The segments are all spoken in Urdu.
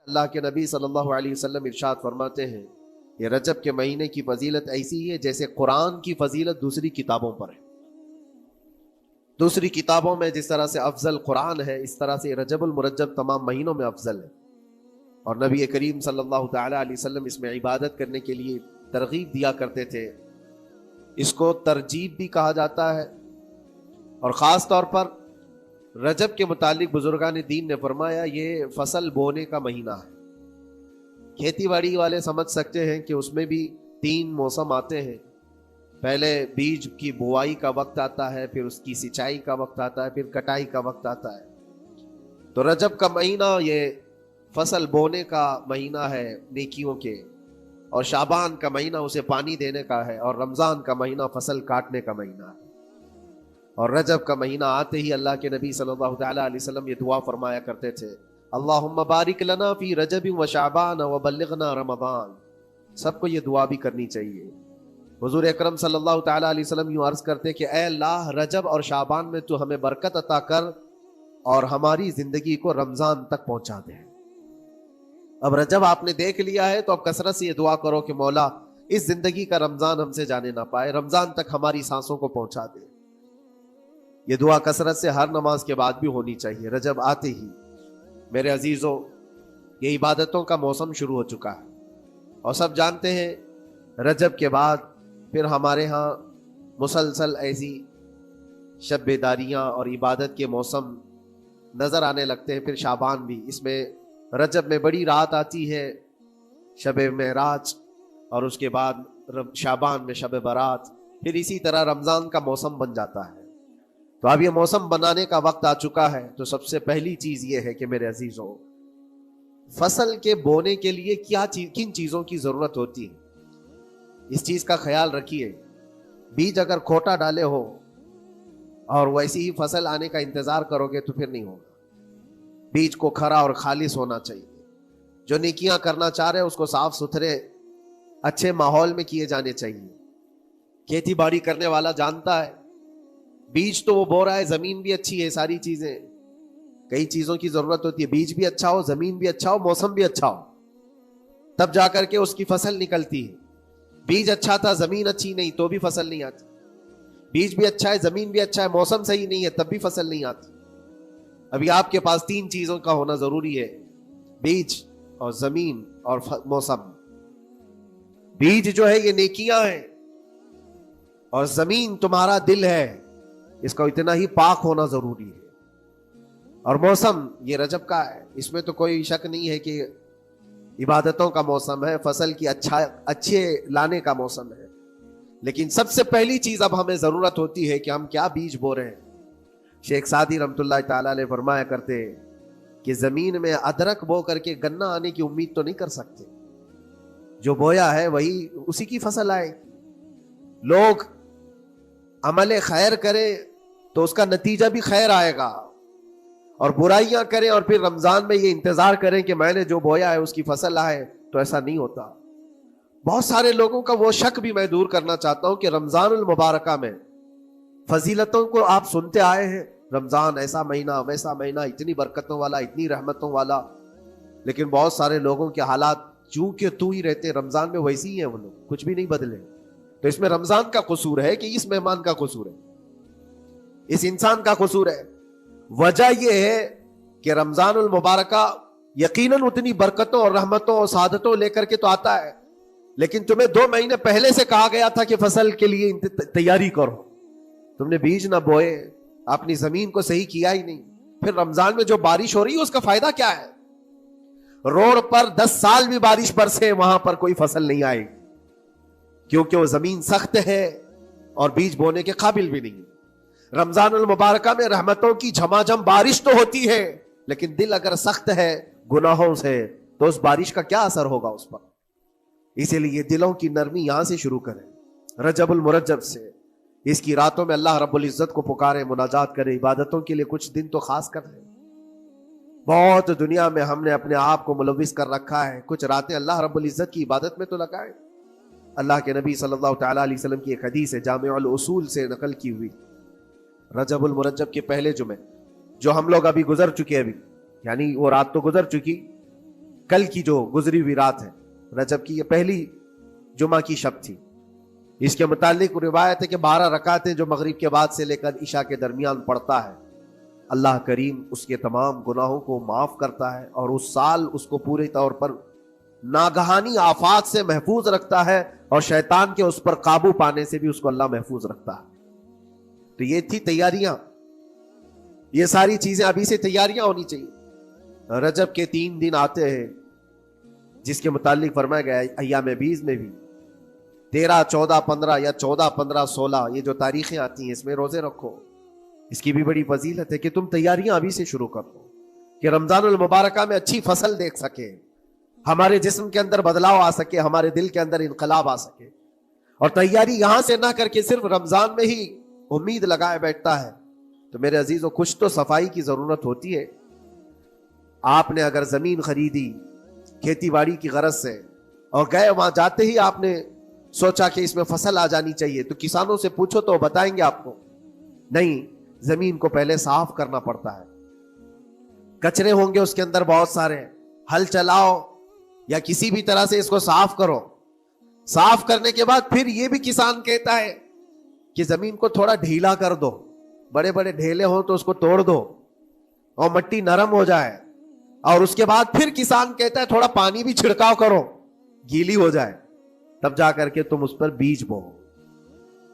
اللہ کے نبی صلی اللہ علیہ وسلم ارشاد فرماتے ہیں کہ رجب کے مہینے کی فضیلت ایسی ہے جیسے قرآن کی فضیلت دوسری کتابوں پر ہے۔ دوسری کتابوں میں جس طرح سے افضل قرآن ہے، اس طرح سے رجب المرجب تمام مہینوں میں افضل ہے، اور نبی کریم صلی اللہ تعالی علیہ وسلم اس میں عبادت کرنے کے لیے ترغیب دیا کرتے تھے۔ اس کو ترجیب بھی کہا جاتا ہے، اور خاص طور پر رجب کے متعلق بزرگان دین نے فرمایا یہ فصل بونے کا مہینہ ہے۔ کھیتی باڑی والے سمجھ سکتے ہیں کہ اس میں بھی 3 موسم آتے ہیں، پہلے بیج کی بوائی کا وقت آتا ہے، پھر اس کی سچائی کا وقت آتا ہے، پھر کٹائی کا وقت آتا ہے۔ تو رجب کا مہینہ یہ فصل بونے کا مہینہ ہے نیکیوں کے، اور شعبان کا مہینہ اسے پانی دینے کا ہے، اور رمضان کا مہینہ فصل کاٹنے کا مہینہ ہے۔ اور رجب کا مہینہ آتے ہی اللہ کے نبی صلی اللہ تعالی علیہ وسلم یہ دعا فرمایا کرتے تھے، اللہم بارک لنا فی رجب و شعبان و بلغنا رمضان۔ سب کو یہ دعا بھی کرنی چاہیے۔ حضور اکرم صلی اللہ تعالی علیہ وسلم یوں عرض کرتے کہ اے اللہ، رجب اور شعبان میں تو ہمیں برکت عطا کر اور ہماری زندگی کو رمضان تک پہنچا دے۔ اب رجب آپ نے دیکھ لیا ہے تو اب کثرت سے یہ دعا کرو کہ مولا اس زندگی کا رمضان ہم سے جانے نہ پائے، رمضان تک ہماری سانسوں کو پہنچا دے۔ یہ دعا کثرت سے ہر نماز کے بعد بھی ہونی چاہیے۔ رجب آتے ہی میرے عزیزوں یہ عبادتوں کا موسم شروع ہو چکا ہے، اور سب جانتے ہیں رجب کے بعد پھر ہمارے ہاں مسلسل ایسی شب بیداریاں اور عبادت کے موسم نظر آنے لگتے ہیں۔ پھر شعبان بھی، اس میں رجب میں بڑی رات آتی ہے شب معراج، اور اس کے بعد شعبان میں شب برات، پھر اسی طرح رمضان کا موسم بن جاتا ہے۔ تو اب یہ موسم بنانے کا وقت آ چکا ہے، تو سب سے پہلی چیز یہ ہے کہ میرے عزیزوں فصل کے بونے کے لیے کن چیزوں کی ضرورت ہوتی ہے، اس چیز کا خیال رکھیے۔ بیج اگر کھوٹا ڈالے ہو اور ویسی ہی فصل آنے کا انتظار کرو گے تو پھر نہیں ہوگا۔ بیج کو کھرا اور خالص ہونا چاہیے۔ جو نیکیاں کرنا چاہ رہے ہیں اس کو صاف ستھرے اچھے ماحول میں کیے جانے چاہیے۔ کھیتی باڑی کرنے والا جانتا ہے بیج تو وہ بو رہا ہے، زمین بھی اچھی ہے، ساری چیزیں، کئی چیزوں کی ضرورت ہوتی ہے، بیج بھی اچھا ہو، زمین بھی اچھا ہو، موسم بھی اچھا ہو، تب جا کر کے اس کی فصل نکلتی ہے۔ بیج اچھا تھا، زمین اچھی نہیں تو بھی فصل نہیں آتی۔ بیج بھی اچھا ہے، زمین بھی اچھا ہے، موسم صحیح نہیں ہے تب بھی فصل نہیں آتی۔ ابھی آپ کے پاس 3 چیزوں کا ہونا ضروری ہے، بیج اور زمین اور موسم۔ بیج جو ہے یہ نیکیاں ہیں، اور زمین تمہارا دل ہے، اس کا اتنا ہی پاک ہونا ضروری ہے۔ اور موسم یہ رجب کا ہے، اس میں تو کوئی شک نہیں ہے کہ عبادتوں کا موسم ہے، فصل کی اچھے لانے کا موسم ہے۔ لیکن سب سے پہلی چیز اب ہمیں ضرورت ہوتی ہے کہ ہم کیا بیج بو رہے ہیں۔ شیخ سعدی رحمۃ اللہ تعالی علیہ فرمایا کرتے کہ زمین میں ادرک بو کر کے گنا آنے کی امید تو نہیں کر سکتے، جو بویا ہے وہی اسی کی فصل آئے۔ لوگ عمل خیر کرے تو اس کا نتیجہ بھی خیر آئے گا، اور برائیاں کریں اور پھر رمضان میں یہ انتظار کریں کہ میں نے جو بویا ہے اس کی فصل آئے، تو ایسا نہیں ہوتا۔ بہت سارے لوگوں کا وہ شک بھی میں دور کرنا چاہتا ہوں کہ رمضان المبارکہ میں فضیلتوں کو آپ سنتے آئے ہیں، رمضان ایسا مہینہ ویسا مہینہ، اتنی برکتوں والا، اتنی رحمتوں والا، لیکن بہت سارے لوگوں کے حالات جو کہ تو ہی رہتے رمضان میں ویسے ہی ہیں، وہ لوگ کچھ بھی نہیں بدلے۔ تو اس میں رمضان کا قصور ہے کہ اس مہمان کا قصور ہے، اس انسان کا قصور ہے؟ وجہ یہ ہے کہ رمضان المبارکہ یقیناً اتنی برکتوں اور رحمتوں اور سعادتوں لے کر کے تو آتا ہے، لیکن تمہیں 2 مہینے پہلے سے کہا گیا تھا کہ فصل کے لیے تیاری کرو، تم نے بیج نہ بوئے، اپنی زمین کو صحیح کیا ہی نہیں، پھر رمضان میں جو بارش ہو رہی ہے اس کا فائدہ کیا ہے؟ روڈ پر 10 سال بھی بارش برسے وہاں پر کوئی فصل نہیں آئے، کیونکہ وہ زمین سخت ہے اور بیج بونے کے قابل بھی نہیں ہے۔ رمضان المبارکہ میں رحمتوں کی جھماجھم بارش تو ہوتی ہے، لیکن دل اگر سخت ہے گناہوں سے تو اس بارش کا کیا اثر ہوگا اس پر؟ اسی لیے دلوں کی نرمی یہاں سے شروع کریں، رجب المرجب سے۔ اس کی راتوں میں اللہ رب العزت کو پکاریں، مناجات کریں، عبادتوں کے لیے کچھ دن تو خاص کر لیں۔ بہت دنیا میں ہم نے اپنے آپ کو ملوث کر رکھا ہے، کچھ راتیں اللہ رب العزت کی عبادت میں تو لگائیں۔ اللہ کے نبی صلی اللہ تعالی علیہ وسلم کی ایک حدیث ہے، جامع الاصول سے نقل کی ہوئی، رجب المرجب کے پہلے جمعے جو ہم لوگ ابھی گزر چکے، ابھی یعنی وہ رات تو گزر چکی، کل کی جو گزری ہوئی رات ہے رجب کی، یہ پہلی جمعہ کی شب تھی. اس کے متعلق روایت ہے کہ 12 رکعتیں جو مغرب کے بعد سے لے کر عشاء کے درمیان پڑھتا ہے، اللہ کریم اس کے تمام گناہوں کو معاف کرتا ہے اور اس سال اس کو پورے طور پر ناگہانی آفات سے محفوظ رکھتا ہے، اور شیطان کے اس پر قابو پانے سے بھی اس کو اللہ محفوظ رکھتا ہے. تو یہ تھی تیاریاں، یہ ساری چیزیں ابھی سے تیاریاں ہونی چاہیے. رجب کے 3 دن آتے ہیں جس کے متعلق فرمایا گیا ہے ایام بیز میں بھی 13 14 15 یا 14 15 16 یہ جو تاریخیں آتی ہیں اس میں روزے رکھو. اس کی بھی بڑی فضیلت ہے کہ تم تیاریاں ابھی سے شروع کر دو کہ رمضان المبارکہ میں اچھی فصل دیکھ سکے، ہمارے جسم کے اندر بدلاؤ آ سکے، ہمارے دل کے اندر انقلاب آ سکے. اور تیاری یہاں سے نہ کر کے صرف رمضان میں ہی امید لگائے بیٹھتا ہے تو میرے عزیزوں کچھ تو صفائی کی ضرورت ہوتی ہے. آپ نے اگر زمین خریدی کھیتی باڑی کی غرض سے اور گئے، وہاں جاتے ہی آپ نے سوچا کہ اس میں فصل آ جانی چاہیے، تو کسانوں سے پوچھو تو بتائیں گے آپ کو نہیں، زمین کو پہلے صاف کرنا پڑتا ہے. کچرے ہوں گے اس کے اندر بہت سارے، ہل چلاؤ یا کسی بھی طرح سے اس کو صاف کرو. صاف کرنے کے بعد پھر یہ بھی کسان کہتا ہے کہ زمین کو تھوڑا ڈھیلا کر دو، بڑے بڑے ڈھیلے ہوں تو اس کو توڑ دو اور مٹی نرم ہو جائے. اور اس کے بعد پھر کسان کہتا ہے تھوڑا پانی بھی چھڑکاؤ کرو، گیلی ہو جائے، تب جا کر کے تم اس پر بیج بو.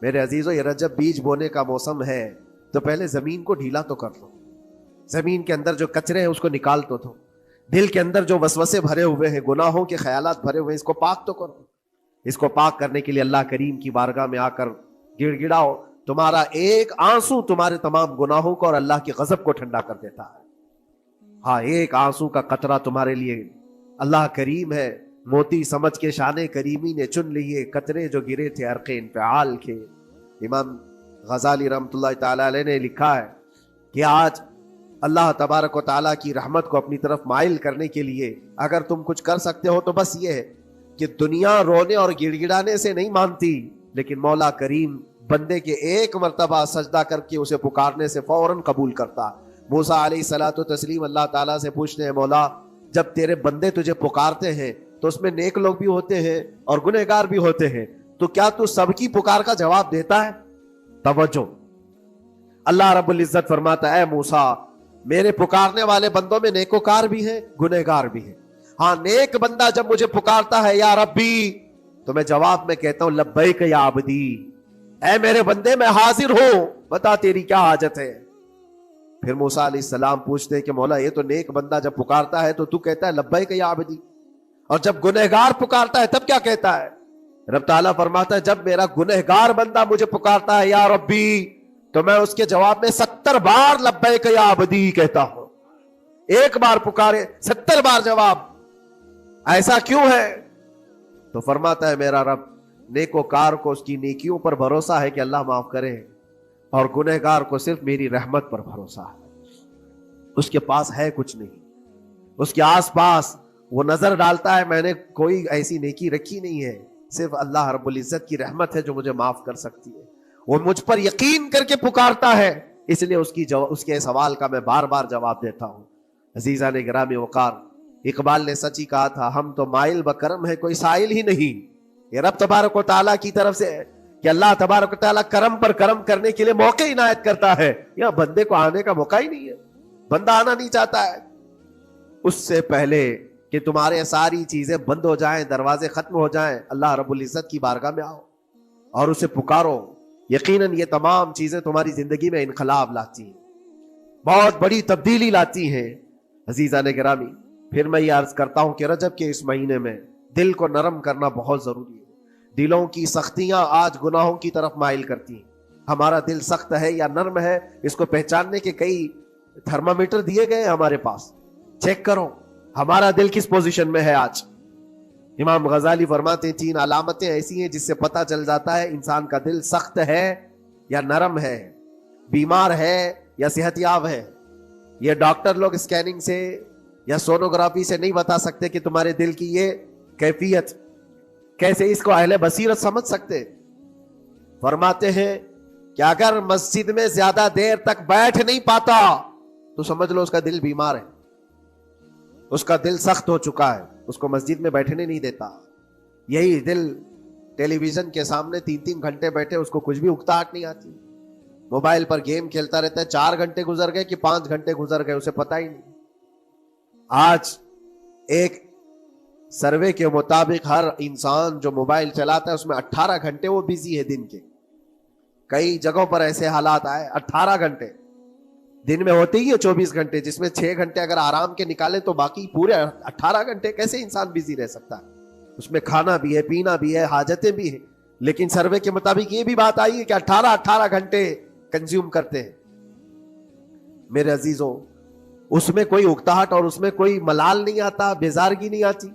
میرے عزیزو یہ رجب بیج بونے کا موسم ہے تو پہلے زمین کو ڈھیلا تو کر لو، زمین کے اندر جو کچرے ہیں اس کو نکال تو دو، دل کے اندر جو وسوسے بھرے ہوئے ہیں، گناہوں کے خیالات بھرے ہوئے ہیں، اس کو پاک تو کرو. اس کو پاک کرنے کے لیے اللہ کریم کی بارگاہ میں آ کر گڑ گڑاؤ. تمہارا ایک آنسو تمہارے تمام گناہوں کو اور اللہ کے غضب کو ٹھنڈا کر دیتا ہے. ہاں، ایک آنسو کا قطرہ تمہارے لیے اللہ کریم ہے، موتی سمجھ کے شان کریمی نے چن لیے قطرے جو گرے تھے عرق انفعال کے. امام غزالی رحمۃ اللہ تعالی علیہ نے لکھا ہے کہ آج اللہ تبارک و تعالیٰ کی رحمت کو اپنی طرف مائل کرنے کے لیے اگر تم کچھ کر سکتے ہو تو بس یہ ہے کہ دنیا رونے اور گڑ گڑانے سے نہیں مانتی، لیکن مولا کریم بندے کے ایک مرتبہ سجدہ کر کے اسے پکارنے سے فوراً قبول کرتا. موسیٰ علیہ الصلوۃ والتسلیم اللہ تعالیٰ سے پوچھتے ہیں مولا جب تیرے بندے تجھے پکارتے ہیں تو اس میں نیک لوگ بھی ہوتے ہیں اور گنہگار بھی ہوتے ہیں، تو کیا تو سب کی پکار کا جواب دیتا ہے؟ توجہ، اللہ رب العزت فرماتا ہے اے موسیٰ میرے پکارنے والے بندوں میں نیکوکار بھی ہیں، گنہگار بھی ہیں. ہاں، نیک بندہ جب مجھے پکارتا ہے یا ربی تو میں جواب میں کہتا ہوں لبیک یا عبدی، اے میرے بندے میں حاضر ہوں، بتا تیری کیا حاجت ہے. پھر موسیٰ علیہ السلام پوچھتے ہیں کہ مولا یہ تو نیک بندہ جب پکارتا ہے تو کہتا ہے لبیک یا عبدی، اور جب گنہگار پکارتا ہے تب کیا کہتا ہے؟ رب تعالیٰ فرماتا ہے جب میرا گنہگار بندہ مجھے پکارتا ہے یا ربی تو میں اس کے جواب میں 70 بار لبیک یا عبدی کہتا ہوں. ایک بار پکارے 70 بار جواب. ایسا کیوں ہے؟ تو فرماتا ہے میرا رب نیکوکار کو اس کی نیکیوں پر بھروسہ ہے کہ اللہ معاف کرے، اور گنہگار کو صرف میری رحمت پر بھروسہ ہے. اس کے پاس ہے کچھ نہیں، اس کے آس پاس وہ نظر ڈالتا ہے میں نے کوئی ایسی نیکی رکھی نہیں ہے، صرف اللہ رب العزت کی رحمت ہے جو مجھے معاف کر سکتی ہے. وہ مجھ پر یقین کر کے پکارتا ہے، اس لیے اس کے سوال کا میں بار بار جواب دیتا ہوں. عزیزان گرامی وقار، اقبال نے سچ ہی کہا تھا ہم تو مائل بکرم ہے کوئی سائل ہی نہیں. یہ رب تبارک و تعالیٰ کی طرف سے کہ اللہ تبارک و تعالیٰ کرم پر کرم کرنے کے لیے موقع عنایت کرتا ہے. یا بندے کو آنے کا موقع ہی نہیں ہے، بندہ آنا نہیں چاہتا ہے. اس سے پہلے کہ تمہارے ساری چیزیں بند ہو جائیں، دروازے ختم ہو جائیں، اللہ رب العزت کی بارگاہ میں آؤ اور اسے پکارو. یقیناً یہ تمام چیزیں تمہاری زندگی میں انقلاب لاتی ہیں، بہت بڑی تبدیلی لاتی ہیں. عزیزان گرامی، پھر میں یہ عرض کرتا ہوں کہ رجب کے اس مہینے میں دل کو نرم کرنا بہت ضروری ہے. دلوں کی سختیاں آج گناہوں کی طرف مائل کرتی ہیں. ہمارا دل سخت ہے یا نرم ہے اس کو پہچاننے کے کئی تھرمامیٹر دیے گئے ہیں ہمارے پاس. چیک کرو ہمارا دل کس پوزیشن میں ہے آج. امام غزالی فرماتے ہیں 3 علامتیں ایسی ہیں جس سے پتہ چل جاتا ہے انسان کا دل سخت ہے یا نرم ہے، بیمار ہے یا صحت یاب ہے. یہ ڈاکٹر لوگ اسکیننگ سے یا سونوگرافی سے نہیں بتا سکتے کہ تمہارے دل کی یہ کیفیت. کیسے اس کو اہل بصیرت سمجھ سکتے؟ فرماتے ہیں کہ اگر مسجد میں زیادہ دیر تک بیٹھ نہیں پاتا تو سمجھ لو اس کا دل بیمار ہے. اس کا دل سخت ہو چکا ہے، اس کو مسجد میں بیٹھنے نہیں دیتا. یہی دل ٹیلی ویژن کے سامنے 3 گھنٹے بیٹھے، اس کو کچھ بھی اکتاہٹ نہیں آتی. موبائل پر گیم کھیلتا رہتا ہے، 4 گھنٹے گزر گئے کہ 5 گھنٹے گزر گئے اسے پتہ ہی نہیں. آج ایک سروے کے مطابق ہر انسان جو موبائل چلاتا ہے اس میں 18 گھنٹے وہ بزی ہے دن کے. کئی جگہوں پر ایسے حالات آئے 18 گھنٹے دن میں ہوتے ہی ہے 24 گھنٹے، جس میں 6 گھنٹے اگر آرام کے نکالے تو باقی پورے 18 گھنٹے کیسے انسان بزی رہ سکتا ہے؟ اس میں کھانا بھی ہے، پینا بھی ہے، حاجتیں بھی ہیں. لیکن سروے کے مطابق یہ بھی بات آئی ہے کہ 18 گھنٹے کنزیوم کرتے ہیں. میرے عزیزوں، اس میں کوئی اکتاہٹ اور اس میں کوئی ملال نہیں آتا، بیزارگی نہیں آتی.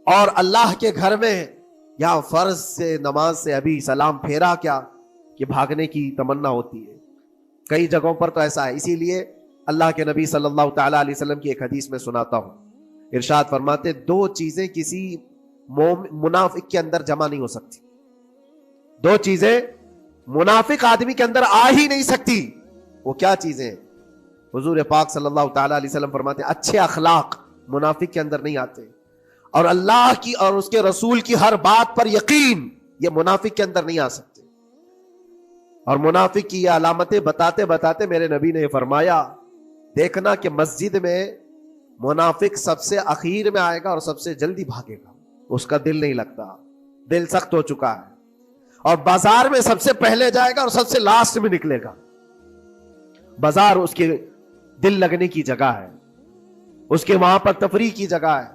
اور اللہ کے گھر میں یا فرض سے نماز سے ابھی سلام پھیرا کیا کہ بھاگنے کی تمنا ہوتی ہے. کئی جگہوں پر تو ایسا ہے. اسی لیے اللہ کے نبی صلی اللہ تعالی علیہ وسلم کی ایک حدیث میں سناتا ہوں. ارشاد فرماتے 2 چیزیں کسی منافق کے اندر جمع نہیں ہو سکتی. 2 چیزیں منافق آدمی کے اندر آ ہی نہیں سکتی. وہ کیا چیزیں ہیں؟ حضور پاک صلی اللہ تعالی علیہ وسلم فرماتے اچھے اخلاق منافق کے اندر نہیں آتے، اور اللہ کی اور اس کے رسول کی ہر بات پر یقین یہ منافق کے اندر نہیں آ سکتے. اور منافق کی یہ علامتیں بتاتے بتاتے میرے نبی نے فرمایا دیکھنا کہ مسجد میں منافق سب سے اخیر میں آئے گا اور سب سے جلدی بھاگے گا. اس کا دل نہیں لگتا، دل سخت ہو چکا ہے. اور بازار میں سب سے پہلے جائے گا اور سب سے لاسٹ میں نکلے گا. بازار اس کے دل لگنے کی جگہ ہے، اس کے وہاں پر تفریح کی جگہ ہے.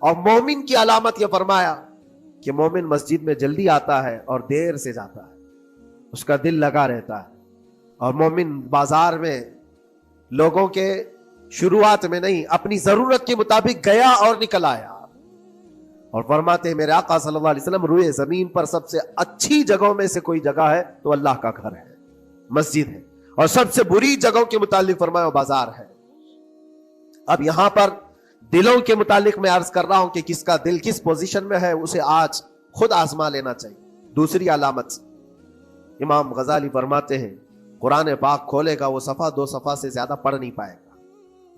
اور مومن کی علامت یہ فرمایا کہ مومن مسجد میں جلدی آتا ہے اور دیر سے جاتا ہے، اس کا دل لگا رہتا ہے. اور مومن بازار میں لوگوں کے شروعات میں نہیں، اپنی ضرورت کے مطابق گیا اور نکل آیا. اور فرماتے ہیں میرے آقا صلی اللہ علیہ وسلم روئے زمین پر سب سے اچھی جگہوں میں سے کوئی جگہ ہے تو اللہ کا گھر ہے، مسجد ہے. اور سب سے بری جگہوں کے متعلق فرمایا بازار ہے. اب یہاں پر دلوں کے متعلق میں عرض کر رہا ہوں کہ کس کا دل کس پوزیشن میں ہے، اسے آج خود آزما لینا چاہیے. دوسری علامت، امام غزالی فرماتے ہیں قرآن پاک کھولے گا وہ صفحہ 2 صفحہ سے زیادہ پڑھ نہیں پائے گا،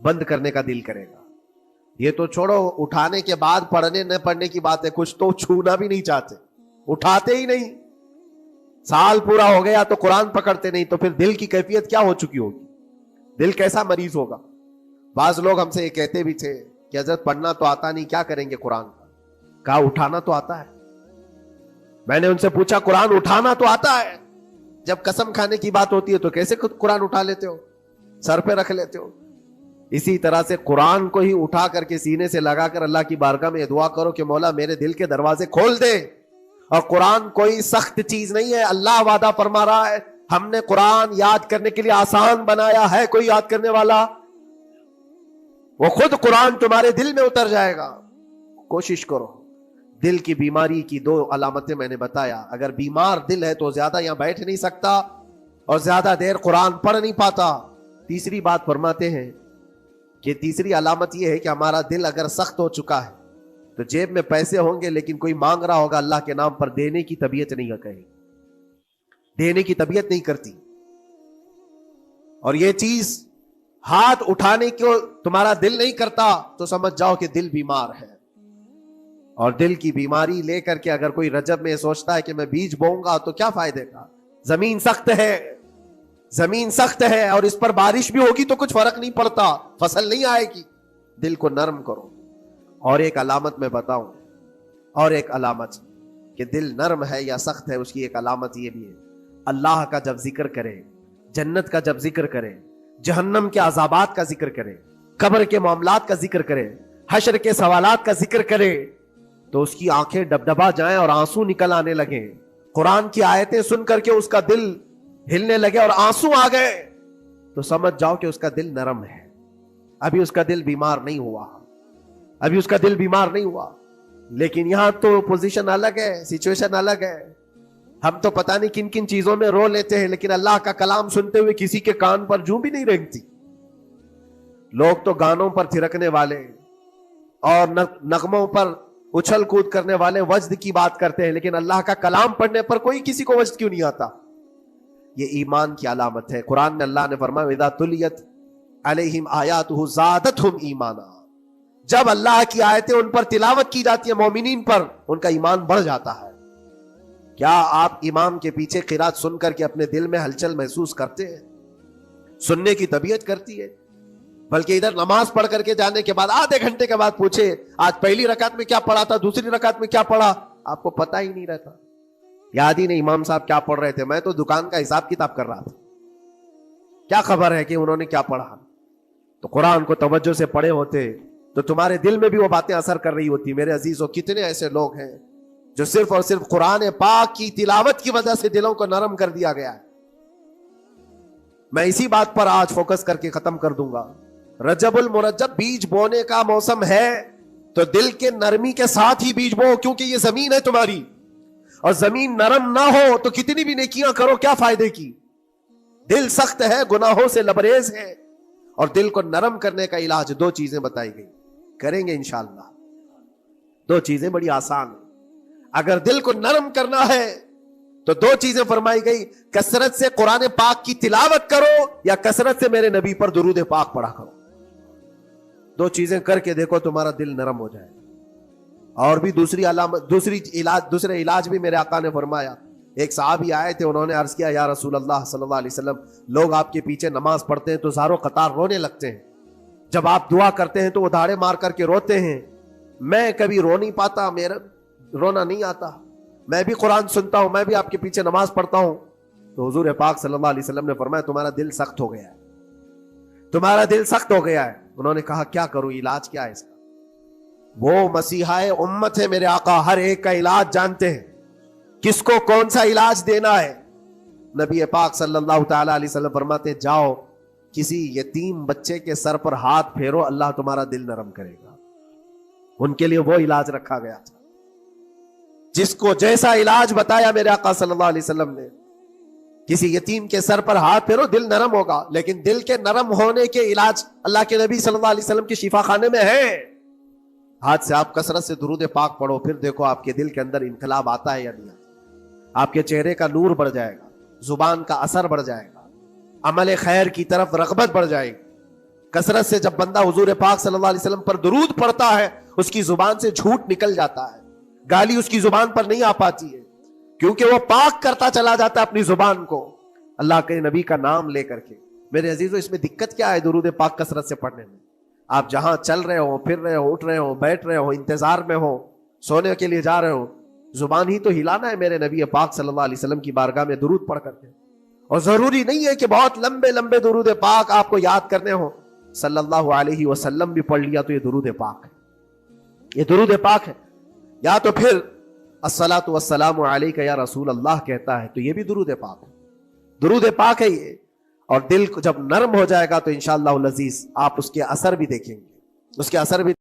بند کرنے کا دل کرے گا. یہ تو چھوڑو اٹھانے کے بعد پڑھنے نہ پڑھنے کی بات ہے، کچھ تو چھونا بھی نہیں چاہتے، اٹھاتے ہی نہیں. سال پورا ہو گیا تو قرآن پکڑتے نہیں، تو پھر دل کی کیفیت کیا ہو چکی ہوگی؟ دل کیسا مریض ہوگا؟ بعض لوگ ہم سے یہ کہتے بھی تھے کہ حضرت پڑھنا تو آتا نہیں، کیا کریں گے قرآن کا؟ کہا اٹھانا تو آتا ہے. میں نے ان سے پوچھا قرآن اٹھانا تو آتا ہے، جب قسم کھانے کی بات ہوتی ہے تو کیسے قرآن اٹھا لیتے ہو، سر پہ رکھ لیتے ہو؟ اسی طرح سے قرآن کو ہی اٹھا کر کے سینے سے لگا کر اللہ کی بارگاہ میں دعا کرو کہ مولا میرے دل کے دروازے کھول دے. اور قرآن کوئی سخت چیز نہیں ہے، اللہ وعدہ فرما رہا ہے ہم نے قرآن یاد کرنے کے لیے آسان بنایا ہے. کوئی یاد کرنے والا؟ وہ خود قرآن تمہارے دل میں اتر جائے گا. کوشش کرو. دل کی بیماری کی 2 علامتیں میں نے بتایا. اگر بیمار دل ہے تو زیادہ یہاں بیٹھ نہیں سکتا اور زیادہ دیر قرآن پڑھ نہیں پاتا. تیسری بات فرماتے ہیں کہ تیسری علامت یہ ہے کہ ہمارا دل اگر سخت ہو چکا ہے تو جیب میں پیسے ہوں گے لیکن کوئی مانگ رہا ہوگا اللہ کے نام پر، دینے کی طبیعت نہیں کہیں، دینے کی طبیعت نہیں کرتی. اور یہ چیز ہاتھ اٹھانے کو تمہارا دل نہیں کرتا تو سمجھ جاؤ کہ دل بیمار ہے. اور دل کی بیماری لے کر کے اگر کوئی رجب میں سوچتا ہے کہ میں بیج بوؤں گا تو کیا فائدے کا؟ زمین سخت ہے، زمین سخت ہے اور اس پر بارش بھی ہوگی تو کچھ فرق نہیں پڑتا، فصل نہیں آئے گی. دل کو نرم کرو. اور ایک علامت میں بتاؤں، اور ایک علامت کہ دل نرم ہے یا سخت ہے، اس کی ایک علامت یہ بھی ہے اللہ کا جب ذکر کرے، جنت کا جب ذکر کرے، جہنم کے عذابات کا ذکر کرے، قبر کے معاملات کا ذکر کرے، حشر کے سوالات کا ذکر کرے تو اس کی آنکھیں ڈبڈبا جائیں اور آنسو نکل آنے لگیں. قرآن کی آیتیں سن کر کے اس کا دل ہلنے لگے اور آنسو آ گئے تو سمجھ جاؤ کہ اس کا دل نرم ہے. ابھی اس کا دل بیمار نہیں ہوا، ابھی اس کا دل بیمار نہیں ہوا. لیکن یہاں تو پوزیشن الگ ہے، سچویشن الگ ہے. ہم تو پتہ نہیں کن کن چیزوں میں رو لیتے ہیں لیکن اللہ کا کلام سنتے ہوئے کسی کے کان پر جوں بھی نہیں رینگتی. لوگ تو گانوں پر تھرکنے والے اور نغموں پر اچھل کود کرنے والے وجد کی بات کرتے ہیں لیکن اللہ کا کلام پڑھنے پر کوئی کسی کو وجد کیوں نہیں آتا؟ یہ ایمان کی علامت ہے. قرآن میں اللہ نے فرمایا اذا تلیت علیہم آیاتہ زادتہم ایمانا، جب اللہ کی آیتیں ان پر تلاوت کی جاتی ہے مومنین پر، ان کا ایمان بڑھ جاتا ہے۔ کیا آپ امام کے پیچھے قرات سن کر کے اپنے دل میں ہلچل محسوس کرتے ہیں؟ سننے کی طبیعت کرتی ہے؟ بلکہ ادھر نماز پڑھ کر کے جانے کے بعد آدھے گھنٹے کے بعد پوچھے آج پہلی رکعت میں کیا پڑھا تھا، دوسری رکعت میں کیا پڑھا، آپ کو پتہ ہی نہیں رہتا، یاد ہی نہیں امام صاحب کیا پڑھ رہے تھے، میں تو دکان کا حساب کتاب کر رہا تھا، کیا خبر ہے کہ انہوں نے کیا پڑھا۔ تو قرآن کو توجہ سے پڑھے ہوتے تو تمہارے دل میں بھی وہ باتیں اثر کر رہی ہوتی۔ میرے عزیزوں، کتنے ایسے لوگ ہیں جو صرف اور صرف قرآن پاک کی تلاوت کی وجہ سے دلوں کو نرم کر دیا گیا ہے۔ میں اسی بات پر آج فوکس کر کے ختم کر دوں گا۔ رجب المرجب بیج بونے کا موسم ہے تو دل کے نرمی کے ساتھ ہی بیج بو، کیونکہ یہ زمین ہے تمہاری، اور زمین نرم نہ ہو تو کتنی بھی نیکیاں کرو کیا فائدے کی۔ دل سخت ہے، گناہوں سے لبریز ہے، اور دل کو نرم کرنے کا علاج دو چیزیں بتائی گئی، کریں گے انشاءاللہ۔ دو چیزیں بڑی آسان ہیں، اگر دل کو نرم کرنا ہے تو دو چیزیں فرمائی گئی، کثرت سے قرآن پاک کی تلاوت کرو یا کثرت سے میرے نبی پر درود پاک پڑھا کرو۔ دو چیزیں کر کے دیکھو، تمہارا دل نرم ہو جائے۔ اور بھی دوسرے علاج بھی میرے آقا نے فرمایا۔ ایک صحابی آئے تھے، انہوں نے عرض کیا یا رسول اللہ صلی اللہ علیہ وسلم، لوگ آپ کے پیچھے نماز پڑھتے ہیں تو زاروں قطار رونے لگتے ہیں، جب آپ دعا کرتے ہیں تو وہ دھاڑے مار کر کے روتے ہیں، میں کبھی رو نہیں پاتا، میرا رونا نہیں آتا، میں بھی قرآن سنتا ہوں، میں بھی آپ کے پیچھے نماز پڑھتا ہوں۔ تو حضور پاک صلی اللہ علیہ وسلم نے فرمایا تمہارا دل سخت ہو گیا ہے، تمہارا دل سخت ہو گیا ہے۔ انہوں نے کہا کیا کروں، علاج کیا ہے اس کا؟ وہ مسیحائے امت ہے میرے آقا، ہر ایک کا علاج جانتے ہیں، کس کو کون سا علاج دینا ہے۔ نبی پاک صلی اللہ تعالی علیہ وسلم فرماتے جاؤ کسی یتیم بچے کے سر پر ہاتھ پھیرو، اللہ تمہارا دل نرم کرے گا۔ ان کے لیے وہ علاج رکھا گیا تھا، جس کو جیسا علاج بتایا میرے آقا صلی اللہ علیہ وسلم نے، کسی یتیم کے سر پر ہاتھ پھیرو دل نرم ہوگا۔ لیکن دل کے نرم ہونے کے علاج اللہ کے نبی صلی اللہ علیہ وسلم کے شفا خانے میں ہے۔ ہاتھ سے آپ کثرت سے درود پاک پڑھو، پھر دیکھو آپ کے دل کے اندر انقلاب آتا ہے یا نہیں آتا۔ آپ کے چہرے کا نور بڑھ جائے گا، زبان کا اثر بڑھ جائے گا، عمل خیر کی طرف رغبت بڑھ جائے گی۔ کثرت سے جب بندہ حضور پاک صلی اللہ علیہ وسلم پر درود پڑھتا ہے، اس کی زبان سے جھوٹ نکل جاتا ہے، گالی اس کی زبان پر نہیں آ پاتی ہے، کیونکہ وہ پاک کرتا چلا جاتا ہے اپنی زبان کو اللہ کے نبی کا نام لے کر کے۔ میرے عزیزو، اس میں دقت کیا ہے درود پاک کثرت سے پڑھنے میں؟ آپ جہاں چل رہے ہو، پھر رہے ہو، اٹھ رہے ہو، بیٹھ رہے ہو، انتظار میں ہو، سونے کے لیے جا رہے ہو، زبان ہی تو ہلانا ہے میرے نبی پاک صلی اللہ علیہ وسلم کی بارگاہ میں درود پڑھ کر کے۔ اور ضروری نہیں ہے کہ بہت لمبے لمبے درود پاک آپ کو یاد کرنے ہو، صلی اللہ علیہ وسلم بھی پڑھ لیا تو یہ درود پاک ہے، یہ درود پاک ہے۔ یا تو پھر الصلاۃ والسلام علیک یا رسول اللہ کہتا ہے تو یہ بھی درود پاک ہے، درود پاک ہے یہ۔ اور دل کو جب نرم ہو جائے گا تو انشاءاللہ العزیز آپ اس کے اثر بھی دیکھیں گے، اس کے اثر بھی